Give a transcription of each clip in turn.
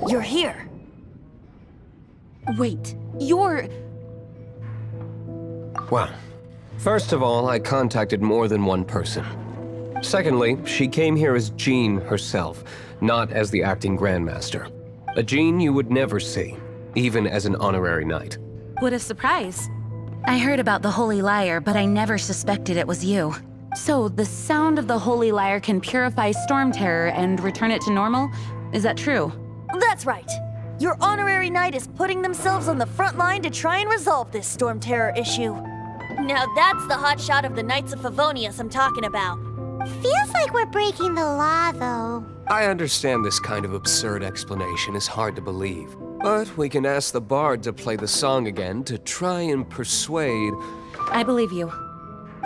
You're here. Wait, you're... Well, first of all, I contacted more than one person. Secondly, she came here as Jean herself, not as the acting Grandmaster. A Jean you would never see, even as an honorary knight. What a surprise. I heard about the Holy Lyre, but I never suspected it was you. So, the sound of the Holy Lyre can purify Storm Terror and return it to normal? Is that true? That's right. Your honorary knight is putting themselves on the front line to try and resolve this Storm Terror issue. Now that's the hot shot of the Knights of Favonius I'm talking about. Feels like we're breaking the law, though. I understand this kind of absurd explanation is hard to believe, but we can ask the bard to play the song again to try and persuade... I believe you.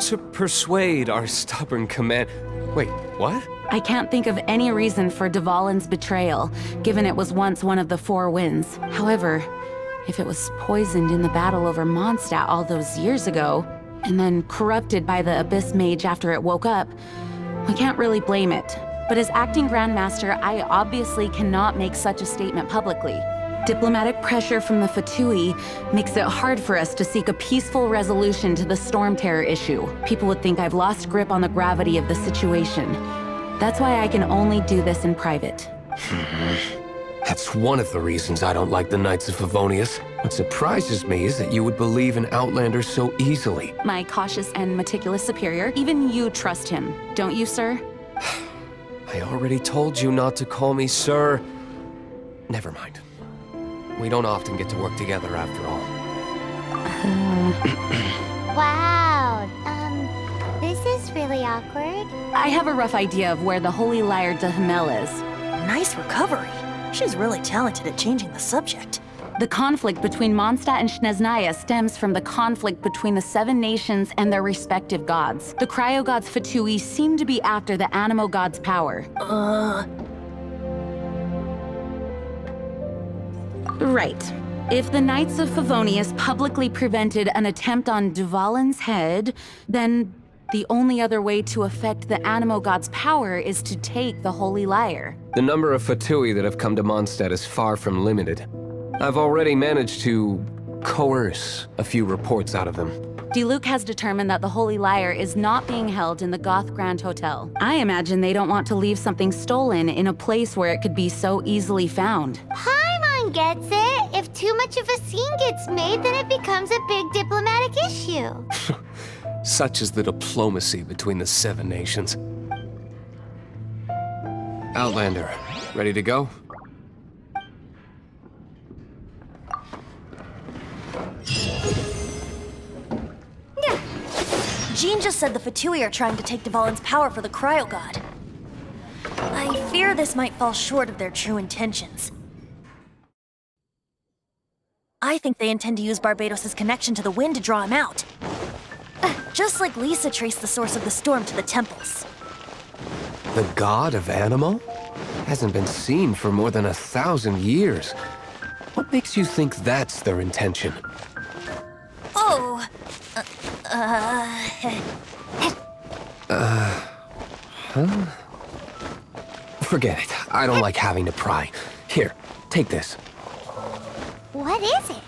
To persuade our stubborn command... Wait, what? I can't think of any reason for Dvalin's betrayal, given it was once one of the Four Winds. However, if it was poisoned in the battle over Mondstadt all those years ago, and then corrupted by the Abyss Mage after it woke up, we can't really blame it. But as acting Grandmaster, I obviously cannot make such a statement publicly. Diplomatic pressure from the Fatui makes it hard for us to seek a peaceful resolution to the Storm Terror issue. People would think I've lost grip on the gravity of the situation. That's why I can only do this in private. That's one of the reasons I don't like the Knights of Favonius. What surprises me is that you would believe in Outlanders so easily. My cautious and meticulous superior, even you trust him, don't you, sir? I already told you not to call me sir. Never mind. We don't often get to work together after all. Wow, this is really awkward. I have a rough idea of where the Holy Lyre de Himmel is. Nice recovery. She's really talented at changing the subject. The conflict between Mondstadt and Snezhnaya stems from the conflict between the Seven Nations and their respective gods. The cryo-gods Fatui seem to be after the Animo god's power. Right. If the Knights of Favonius publicly prevented an attempt on Dvalin's head, then the only other way to affect the Animo god's power is to take the Holy Lyre. The number of Fatui that have come to Mondstadt is far from limited. I've already managed to coerce a few reports out of them. Diluc has determined that the Holy Lyre is not being held in the Goth Grand Hotel. I imagine they don't want to leave something stolen in a place where it could be so easily found. Paimon gets it. If too much of a scene gets made, then it becomes a big diplomatic issue. Such is the diplomacy between the Seven Nations. Outlander, ready to go? Jean just said the Fatui are trying to take Dvalin's power for the Cryo God. I fear this might fall short of their true intentions. I think they intend to use Barbados' connection to the wind to draw him out. Just like Lisa traced the source of the storm to the temples. The god of Animo? Hasn't been seen for more than 1,000 years. What makes you think that's their intention? Oh, Forget it. I don't like having to pry. Here, take this. What is it?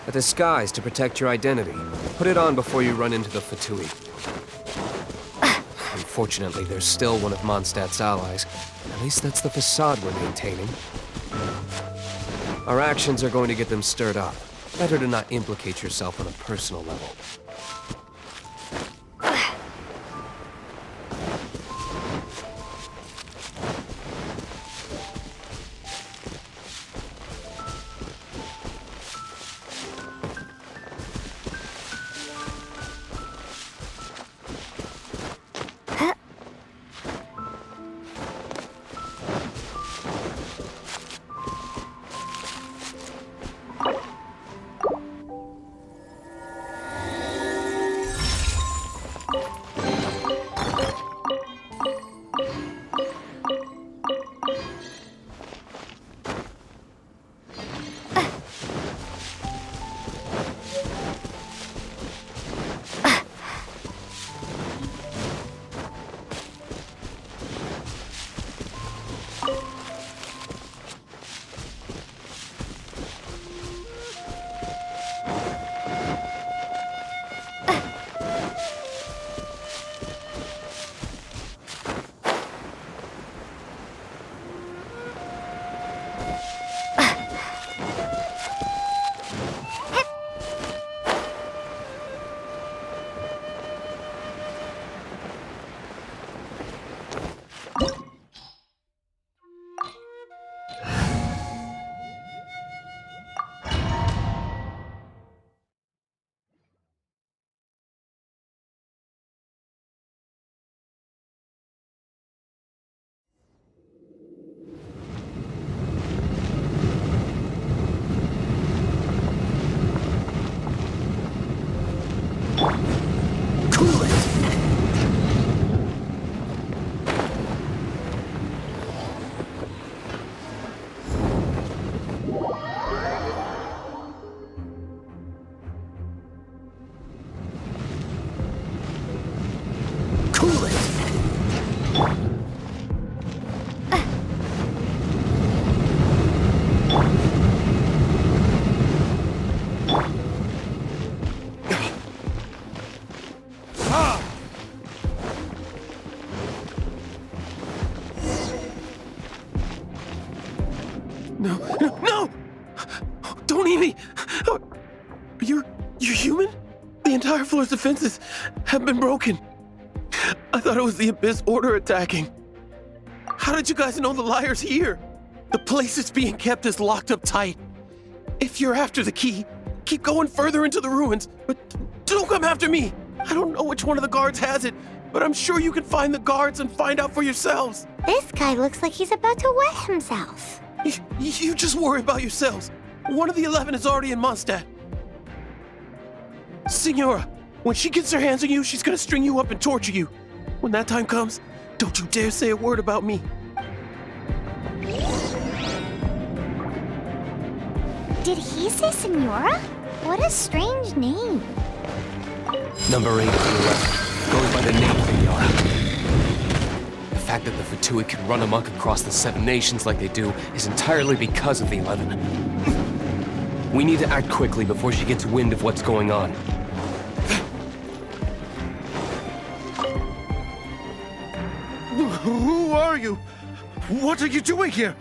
A disguise to protect your identity. Put it on before you run into the Fatui. Unfortunately, there's still one of Mondstadt's allies. At least that's the facade we're maintaining. Our actions are going to get them stirred up. Better to not implicate yourself on a personal level. No, no, no! Don't eat me! You're human? The entire floor's defenses have been broken. I thought it was the Abyss Order attacking. How did you guys know the liar's here? The place it's being kept is locked up tight. If you're after the key, keep going further into the ruins, but don't come after me. I don't know which one of the guards has it, but I'm sure you can find the guards and find out for yourselves. This guy looks like he's about to wet himself. You just worry about yourselves. One of the 11 is already in Mondstadt. Signora, when she gets her hands on you, she's gonna string you up and torture you. When that time comes, don't you dare say a word about me. Did he say Senora? What a strange name. Number 8 on the left, going by the name Senora. The fact that the Fatui can run amok across the 7 nations like they do is entirely because of the 11. We need to act quickly before she gets wind of what's going on. Who are you? What are you doing here?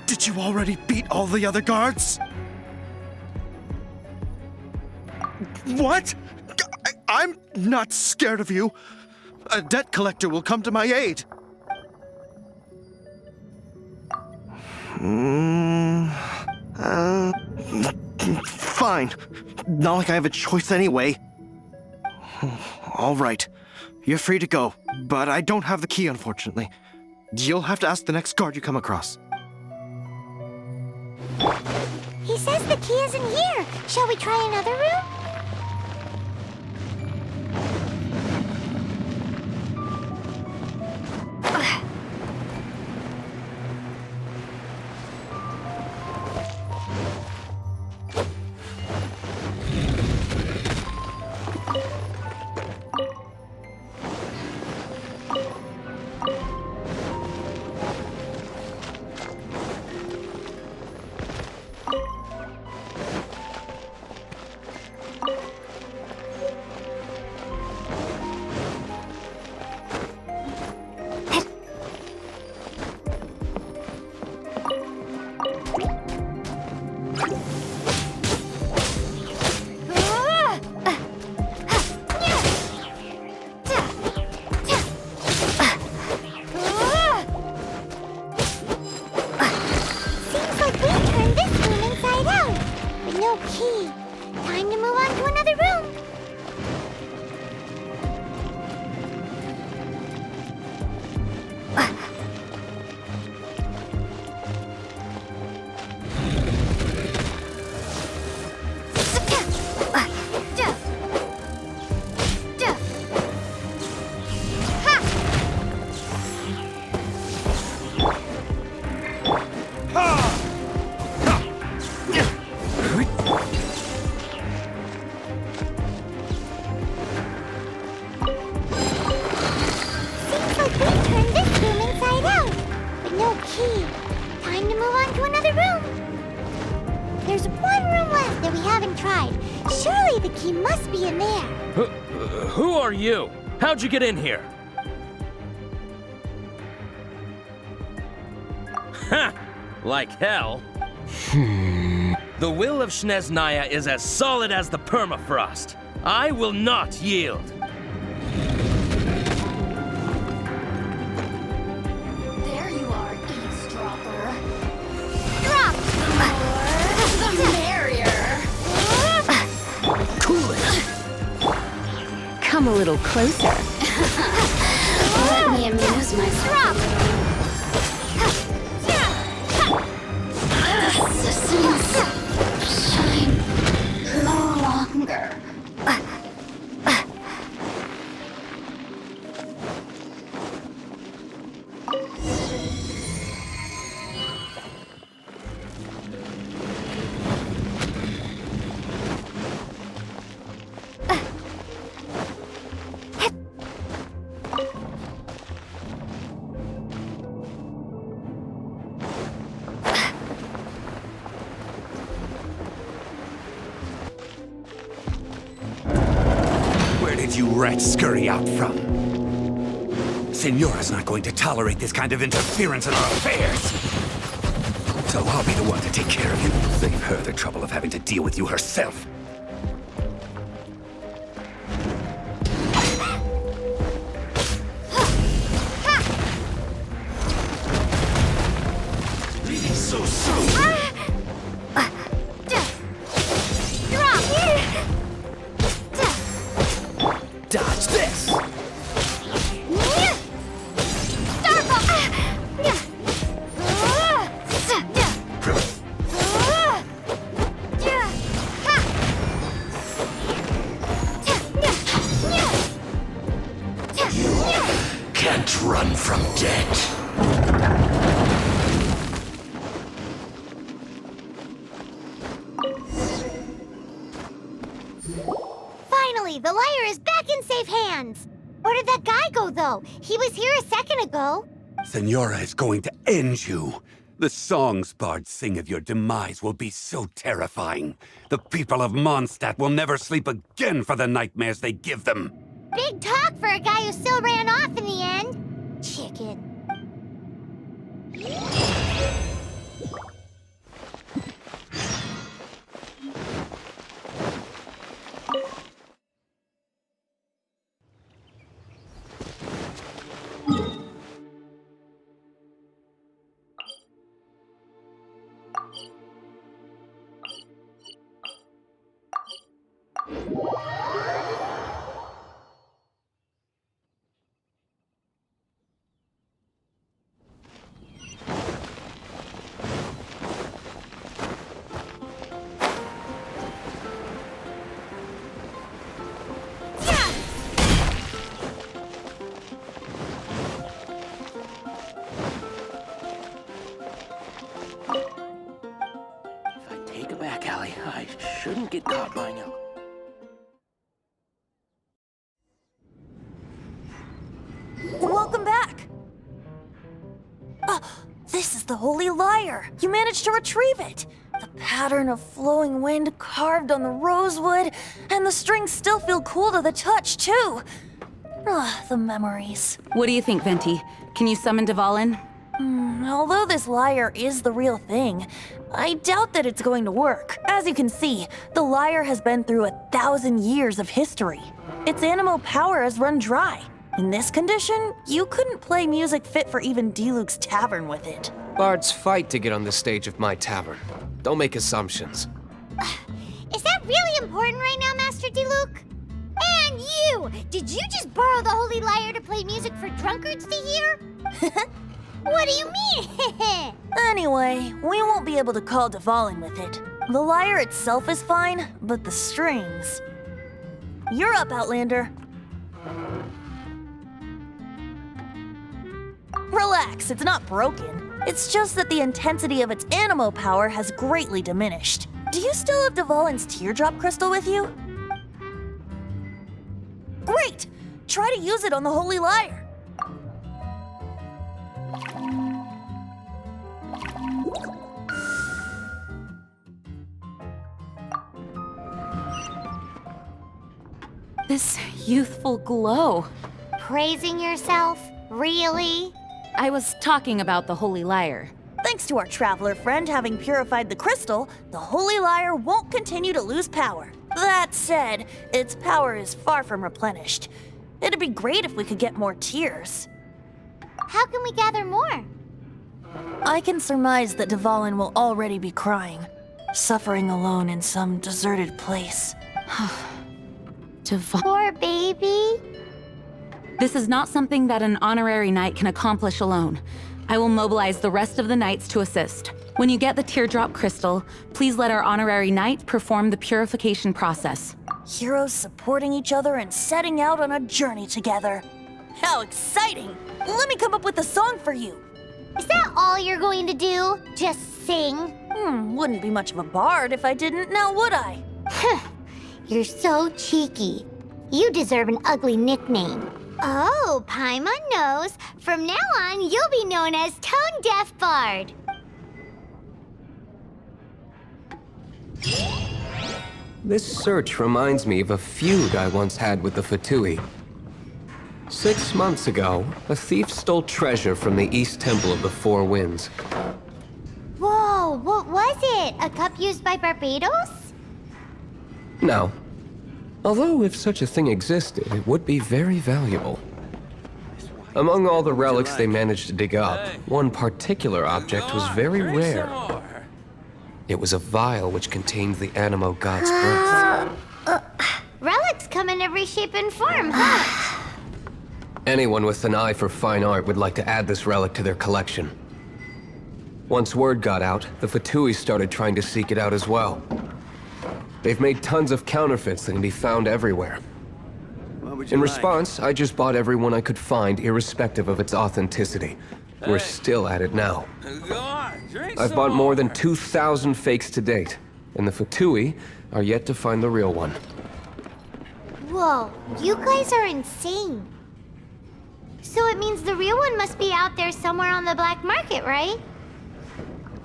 Did you already beat all the other guards? What? I'm not scared of you. A debt collector will come to my aid. Fine. Not like I have a choice anyway. All right. You're free to go, but I don't have the key, unfortunately. You'll have to ask the next guard you come across. He says the key isn't here. Shall we try another room? Who are you? How'd you get in here? Ha! Like hell. The will of Snezhnaya is as solid as the permafrost. I will not yield. There you are, eavesdropper. Drop! The merrier. Cool it! Come a little closer. Let me amuse myself. Assistance shine no longer. did you rats scurry out from? Senora's not going to tolerate this kind of interference in our affairs. So I'll be the one to take care of you. Save her the trouble of having to deal with you herself. So soon. Dodge this. Can't run from death. Finally, the lyre is back in safe hands. Where did that guy go, though? He was here a second ago. Senora is going to end you. The songs bards sing of your demise will be so terrifying. The people of Mondstadt will never sleep again for the nightmares they give them. Big talk for a guy who still ran off in the end. Chicken. I shouldn't get caught by now. Welcome back! This is the Holy Lyre! You managed to retrieve it! The pattern of flowing wind carved on the rosewood, and the strings still feel cool to the touch, too! The memories. What do you think, Venti? Can you summon Dvalin? Although this lyre is the real thing, I doubt that it's going to work. As you can see, the lyre has been through 1,000 years of history. Its animal power has run dry. In this condition, you couldn't play music fit for even D-Luke's tavern with it. Bards fight to get on the stage of my tavern. Don't make assumptions. Is that really important right now, Master D-Luke? And you! Did you just borrow the Holy Lyre to play music for drunkards to hear? What do you mean? Anyway, we won't be able to call Dvalin with it. The lyre itself is fine, but the strings... You're up, Outlander. Relax, it's not broken. It's just that the intensity of its animal power has greatly diminished. Do you still have Dvalin's teardrop crystal with you? Great! Try to use it on the Holy Lyre. This youthful glow. Praising yourself? Really? I was talking about the Holy Lyre. Thanks to our traveler friend having purified the crystal, the Holy Lyre won't continue to lose power. That said, its power is far from replenished. It'd be great if we could get more tears. How can we gather more? I can surmise that Dvalin will already be crying, suffering alone in some deserted place. Poor baby. This is not something that an honorary knight can accomplish alone. I will mobilize the rest of the knights to assist. When you get the teardrop crystal, please let our honorary knight perform the purification process. Heroes supporting each other and setting out on a journey together. How exciting! Let me come up with a song for you. Is that all you're going to do? Just sing? Wouldn't be much of a bard if I didn't, now would I? You're so cheeky. You deserve an ugly nickname. Oh, Paimon knows. From now on, you'll be known as Tone Deaf Bard. This search reminds me of a feud I once had with the Fatui. 6 months ago, a thief stole treasure from the East Temple of the Four Winds. Whoa, what was it? A cup used by Barbados? No. Although if such a thing existed, it would be very valuable. Among all the relics they managed to dig up, one particular object was very rare. It was a vial which contained the Animo god's breath. Relics come in every shape and form, huh? Anyone with an eye for fine art would like to add this relic to their collection. Once word got out, the Fatui started trying to seek it out as well. They've made tons of counterfeits that can be found everywhere. In response, I just bought every one I could find, irrespective of its authenticity. We're still at it now. I've bought more than 2,000 fakes to date, and the Fatui are yet to find the real one. Whoa, you guys are insane. So it means the real one must be out there somewhere on the black market, right?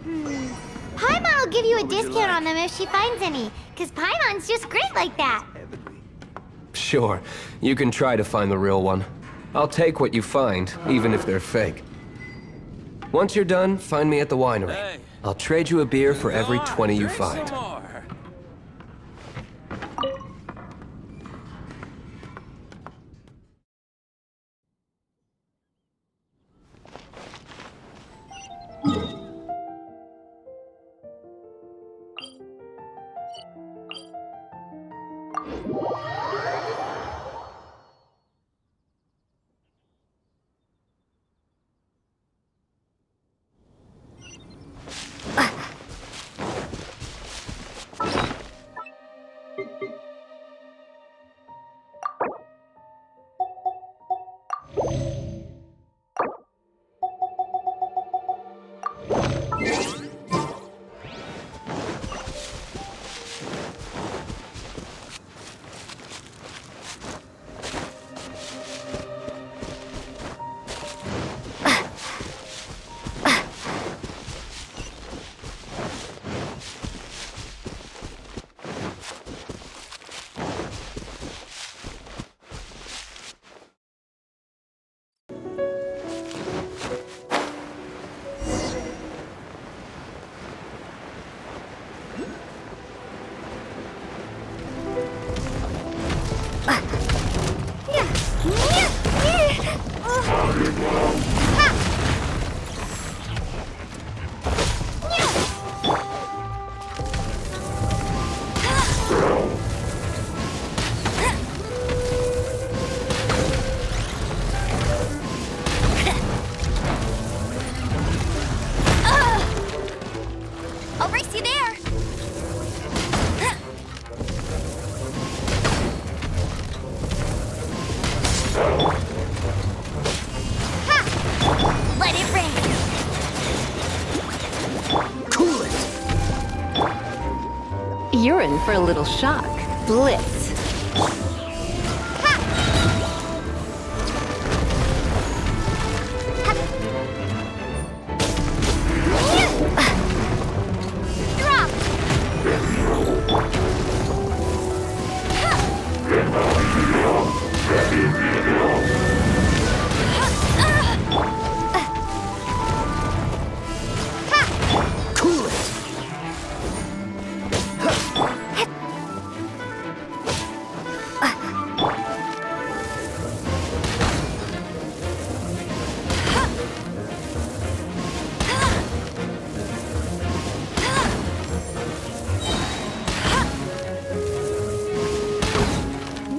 Paimon will give you a discount on them if she finds any, because Paimon's just great like that. Sure, you can try to find the real one. I'll take what you find, even if they're fake. Once you're done, find me at the winery. I'll trade you a beer for every 20 you find. You're in for a little shock. Blitz. Drop! Cool it!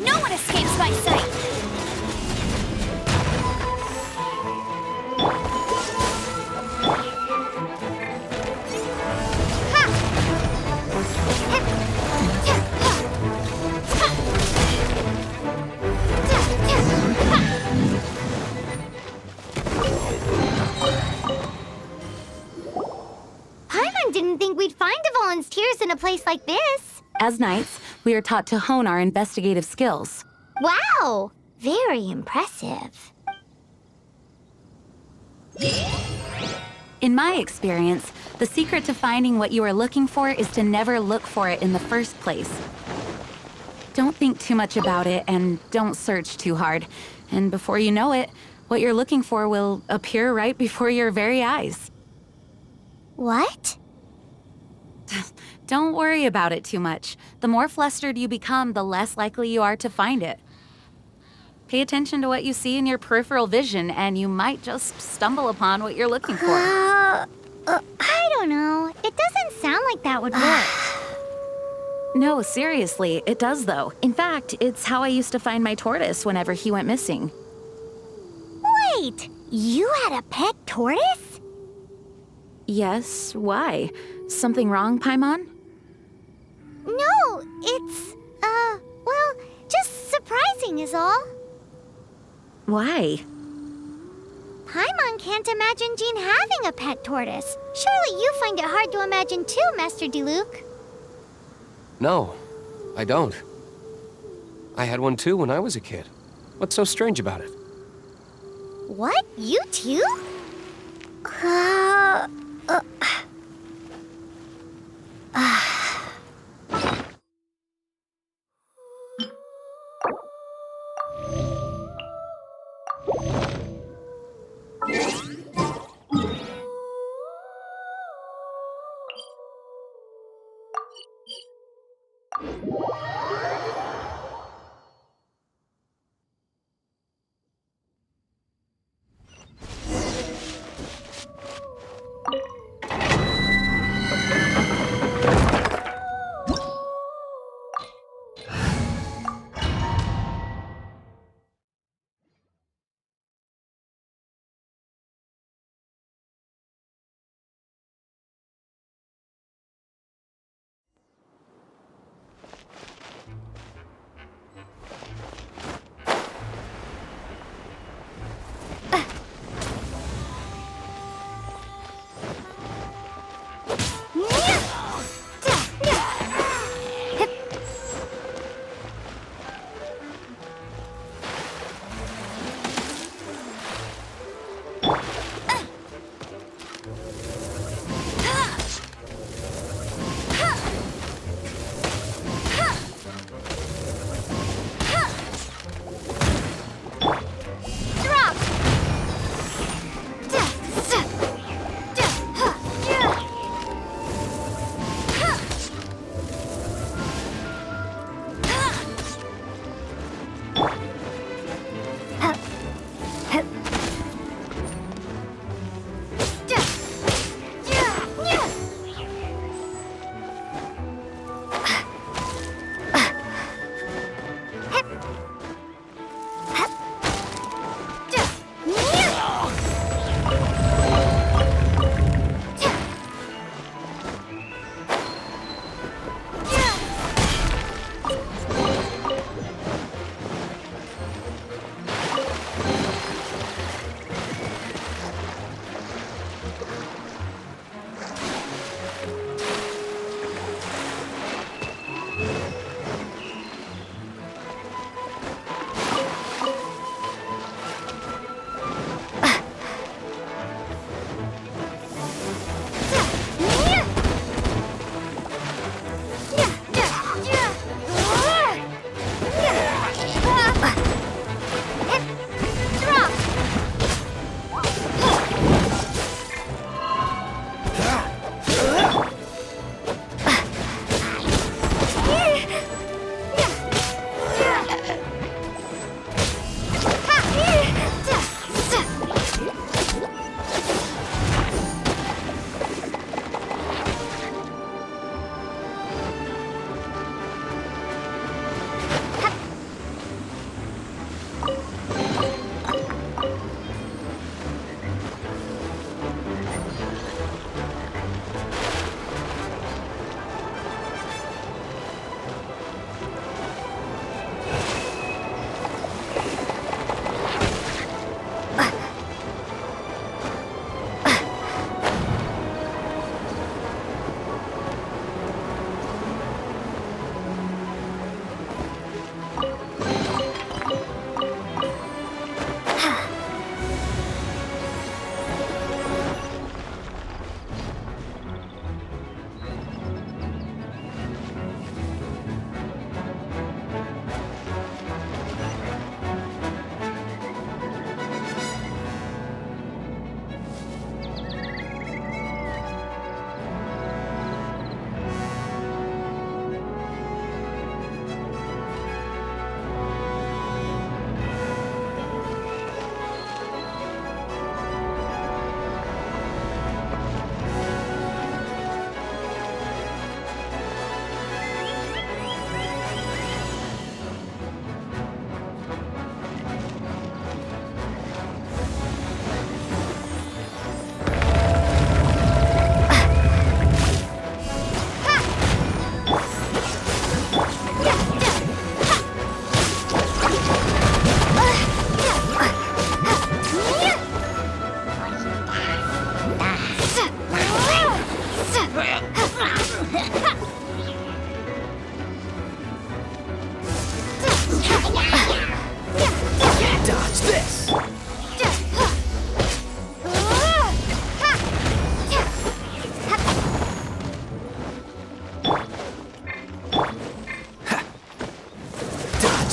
No one escapes my sight! Paimon didn't think we'd find Devolin's tears in a place like this. As knights, we are taught to hone our investigative skills. Wow! Very impressive. In my experience, The secret to finding what you are looking for is to never look for it in the first place. Don't think too much about it and don't search too hard. And before you know it, what you're looking for will appear right before your very eyes. What? Don't worry about it too much. The more flustered you become, the less likely you are to find it. Pay attention to what you see in your peripheral vision, and you might just stumble upon what you're looking for. I don't know. It doesn't sound like that would work. No, seriously, it does though. In fact, it's how I used to find my tortoise whenever he went missing. Wait, you had a pet tortoise? Yes, why? Something wrong, Paimon? No, it's, well, just surprising is all. Why? Paimon can't imagine Jean having a pet tortoise. Surely you find it hard to imagine too, Master Diluc. No, I don't. I had one too when I was a kid. What's so strange about it? What? You too?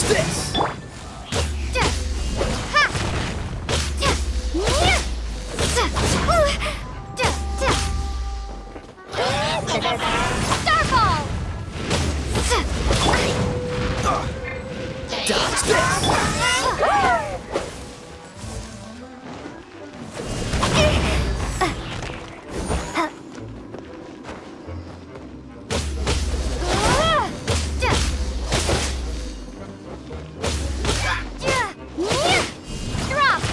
this! Starball! Dodge this! Drop!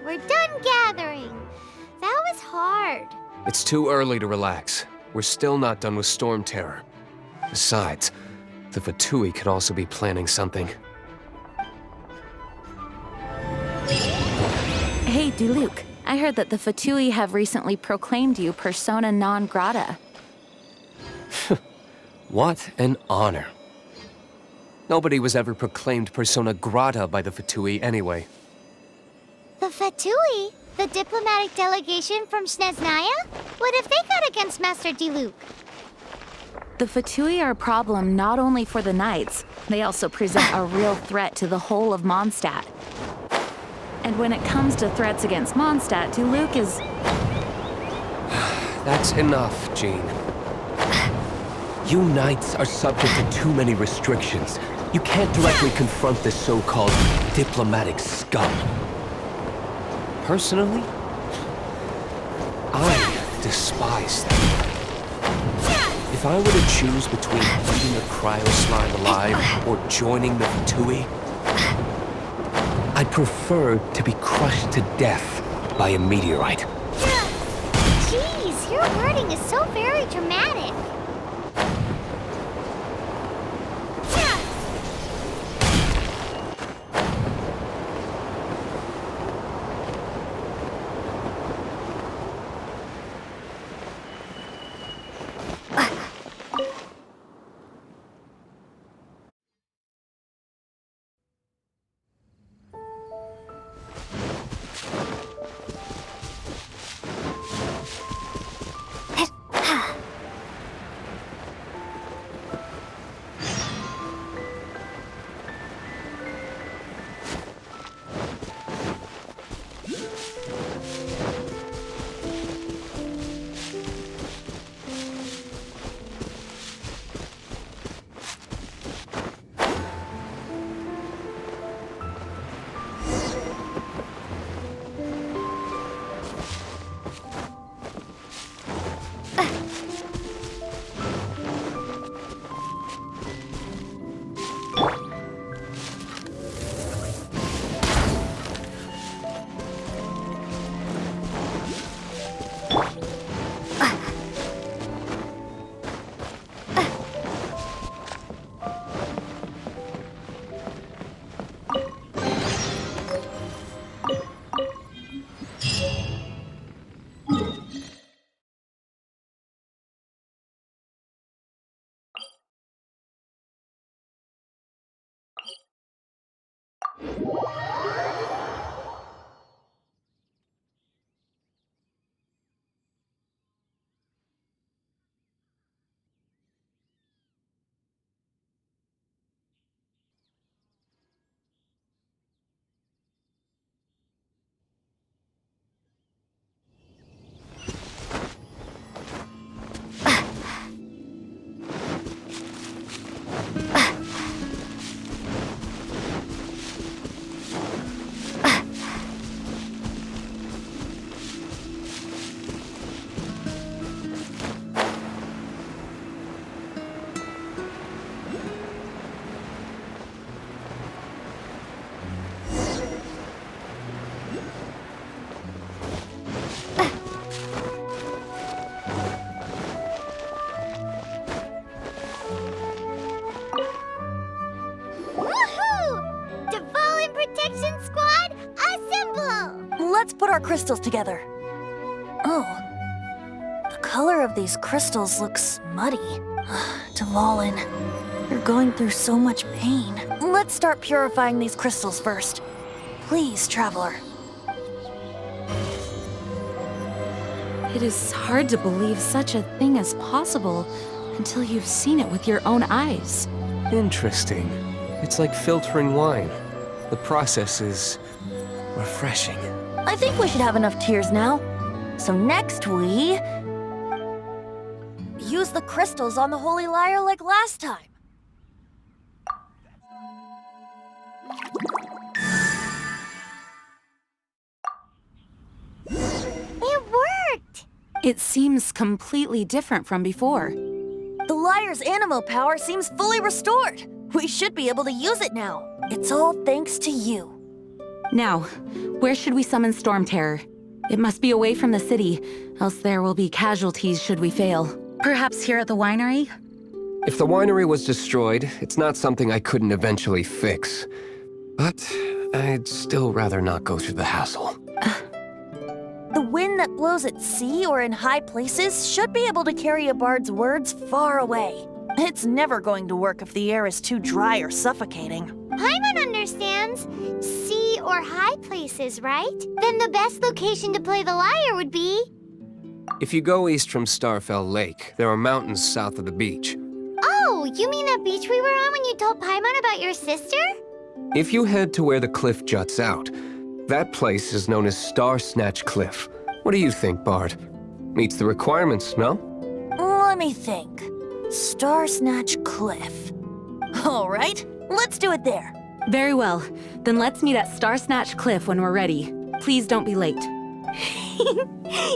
We're done gathering. That was hard. It's too early to relax. We're still not done with Storm Terror. Besides, the Fatui could also be planning something. Hey, Diluc. I heard that the Fatui have recently proclaimed you persona non grata. What an honor. Nobody was ever proclaimed persona grata by the Fatui anyway. The Fatui? The diplomatic delegation from Snezhnaya? What have they got against Master Diluc? The Fatui are a problem not only for the Knights, they also present a real threat to the whole of Mondstadt. And when it comes to threats against Mondstadt, Diluc is... That's enough, Jean. You Knights are subject to too many restrictions. You can't directly confront this so-called diplomatic scum. Personally, I despise them. If I were to choose between eating a cryo slime alive or joining the Fatui, I'd prefer to be crushed to death by a meteorite. Jeez, your wording is so very dramatic. let's put our crystals together. Oh, the color of these crystals looks muddy. Dvalin, you're going through so much pain. Let's start purifying these crystals first. Please, Traveler. It is hard to believe such a thing is possible until you've seen it with your own eyes. Interesting. It's like filtering wine. The process is refreshing. I think we should have enough tears now. So next we use the crystals on the Holy Lyre like last time. It worked! It seems completely different from before. The lyre's animo power seems fully restored. We should be able to use it now. It's all thanks to you. Now, where should we summon Storm Terror? It must be away from the city, else there will be casualties should we fail. Perhaps here at the winery? If the winery was destroyed, it's not something I couldn't eventually fix. But I'd still rather not go through the hassle. The wind that blows at sea or in high places should be able to carry a bard's words far away. It's never going to work if the air is too dry or suffocating. Paimon understands. Sea or high places, right? Then the best location to play the lyre would be... If you go east from Starfell Lake, there are mountains south of the beach. Oh, you mean that beach we were on when you told Paimon about your sister? If you head to where the cliff juts out, that place is known as Star Snatch Cliff. What do you think, Bard? Meets the requirements, no? Let me think. Star Snatch Cliff. All right, let's do it there. Very well. Then let's meet at Star Snatch Cliff when we're ready. Please don't be late.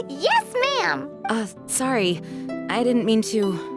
Yes, ma'am! Sorry. I didn't mean to...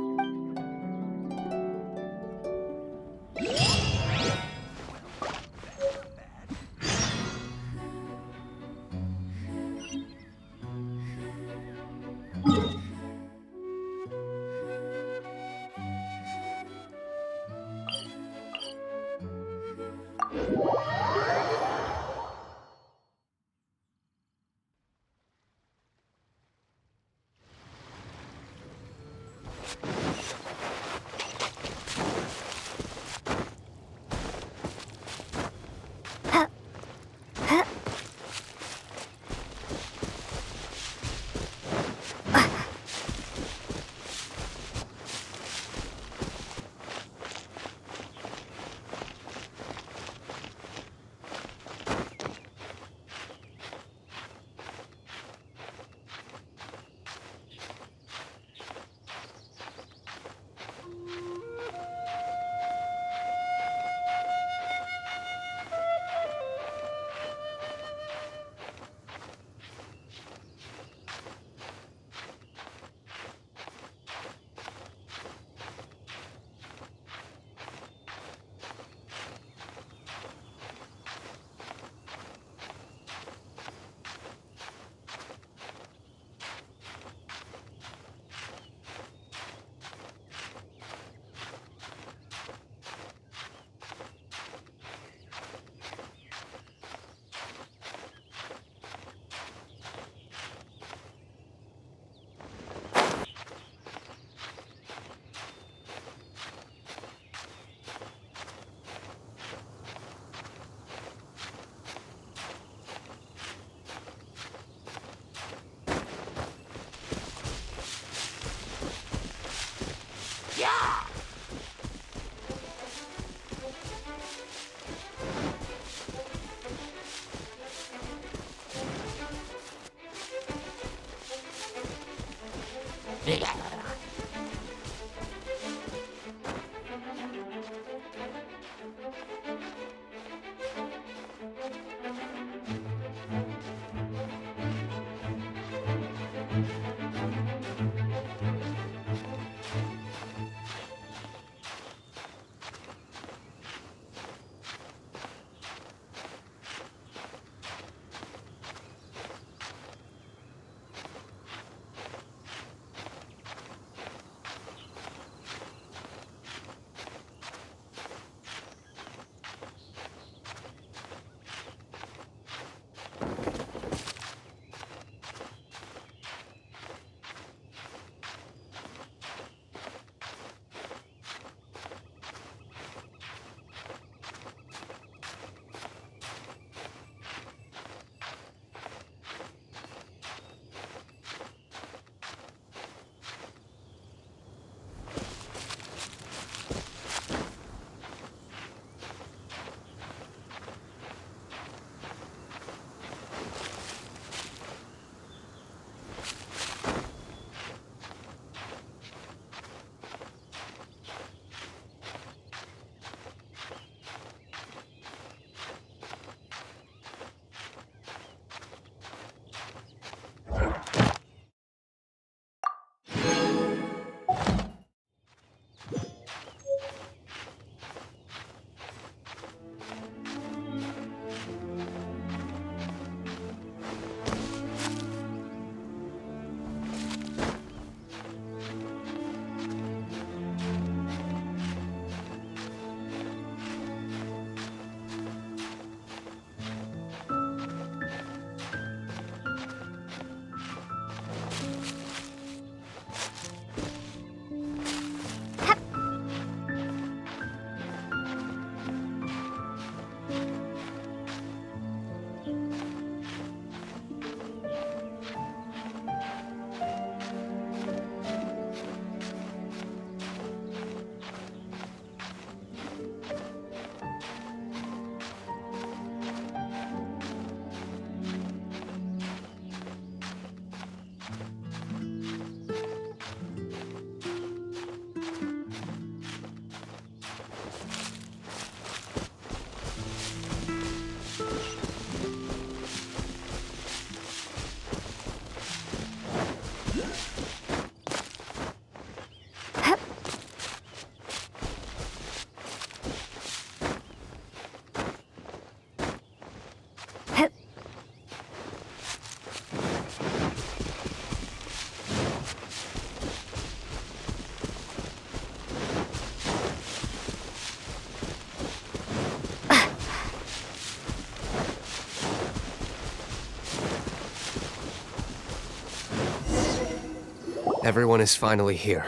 Everyone is finally here.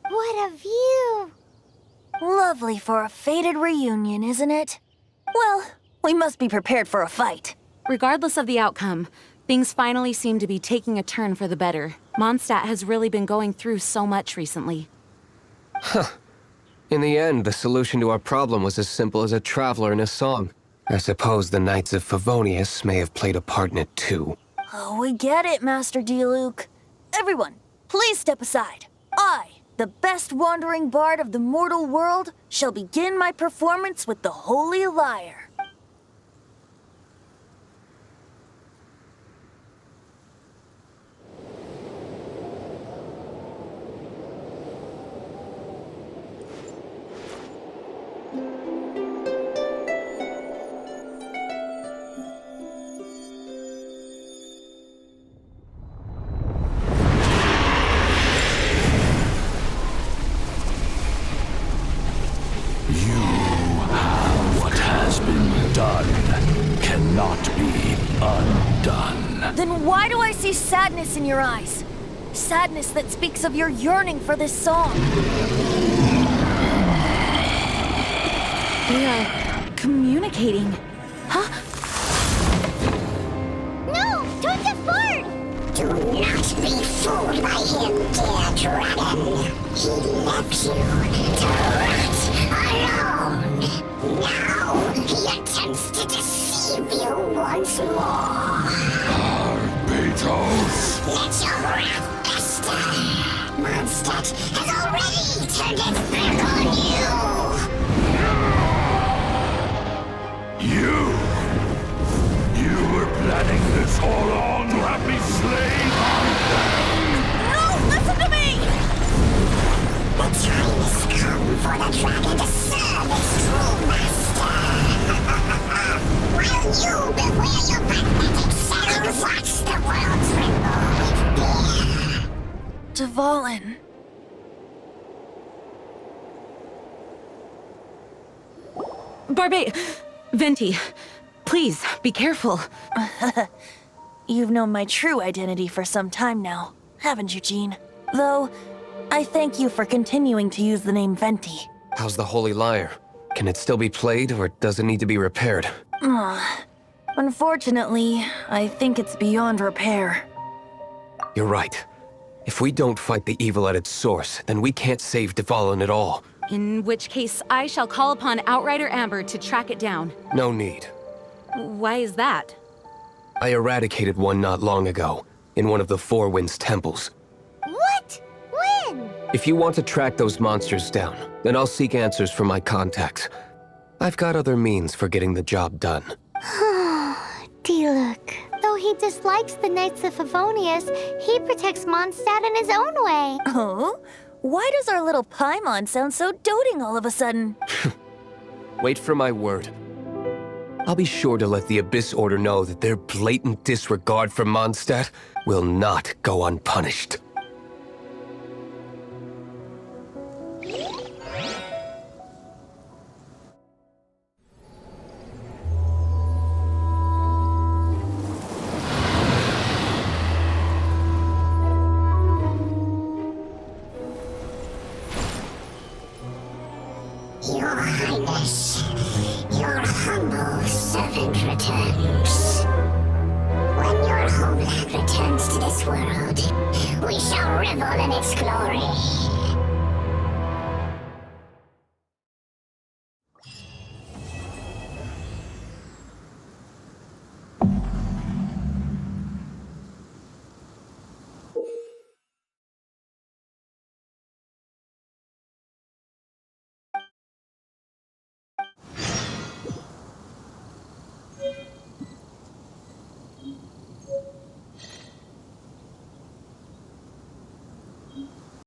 What a view! Lovely for a fated reunion, isn't it? Well, we must be prepared for a fight. Regardless of the outcome, things finally seem to be taking a turn for the better. Mondstadt has really been going through so much recently. In the end, the solution to our problem was as simple as a traveler in a song. I suppose the Knights of Favonius may have played a part in it too. Oh, we get it, Master Diluc. Everyone, please step aside. I, the best wandering bard of the mortal world, shall begin my performance with the Holy Lyre. Then why do I see sadness in your eyes? Sadness that speaks of your yearning for this song. We are communicating. Huh? No! Don't get bored! Do not be fooled by him, dear dragon. He left you to rot alone. Now he attempts to deceive you once more. Beatles! Let your wrath fester. Mondstadt has already turned its back on you. You were planning this all on to have me slain? No, listen to me! The time has come for the dragon to serve its true master. While you beware your pathetic selves, watch the world tremble with fear. Dvalin. Venti, please, be careful. You've known my true identity for some time now, haven't you, Jean? Though, I thank you for continuing to use the name Venti. How's the Holy Lyre? Can it still be played, or does it need to be repaired? Unfortunately, I think it's beyond repair. You're right. If we don't fight the evil at its source, then we can't save Dvalin at all. In which case, I shall call upon Outrider Amber to track it down. No need. Why is that? I eradicated one not long ago, in one of the Four Winds temples. What? When? If you want to track those monsters down, then I'll seek answers from my contacts. I've got other means for getting the job done. Diluc. Though he dislikes the Knights of Favonius, he protects Mondstadt in his own way. Oh? Why does our little Paimon sound so doting all of a sudden? Wait for my word. I'll be sure to let the Abyss Order know that their blatant disregard for Mondstadt will not go unpunished. Your Highness, your humble servant returns. When your homeland returns to this world, we shall revel in its glory.